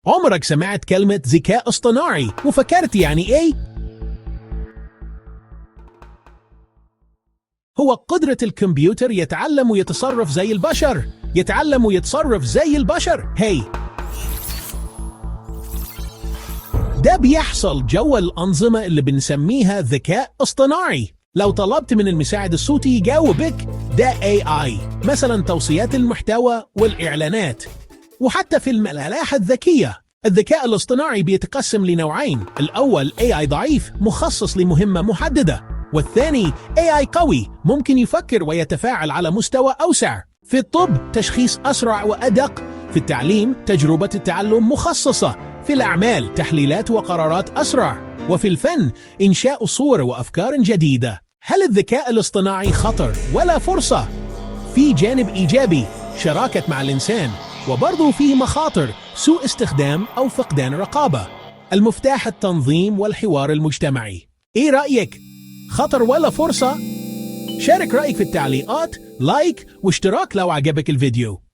عمرك سمعت كلمة ذكاء اصطناعي وفكرت يعني ايه؟ هو قدرة الكمبيوتر يتعلم ويتصرف زي البشر. يتعلم ويتصرف زي البشر. ده بيحصل جوا الأنظمة اللي بنسميها ذكاء اصطناعي. لو طلبت من المساعد الصوتي يجاوبك، ده AI. مثلا توصيات المحتوى والإعلانات. وحتى في الآلات الذكية، الذكاء الاصطناعي بيتقسم لنوعين. الأول AI ضعيف مخصص لمهمة محددة، والثاني AI قوي ممكن يفكر ويتفاعل على مستوى أوسع. في الطب تشخيص أسرع وأدق، في التعليم تجربة التعلم مخصصة، في الأعمال تحليلات وقرارات أسرع، وفي الفن إنشاء صور وأفكار جديدة. هل الذكاء الاصطناعي خطر ولا فرصة؟ في جانب إيجابي، شراكة مع الإنسان، وبرضه فيه مخاطر، سوء استخدام أو فقدان رقابة. المفتاح التنظيم والحوار المجتمعي. إيه رأيك؟ خطر ولا فرصة؟ شارك رأيك في التعليقات، لايك واشتراك لو عجبك الفيديو.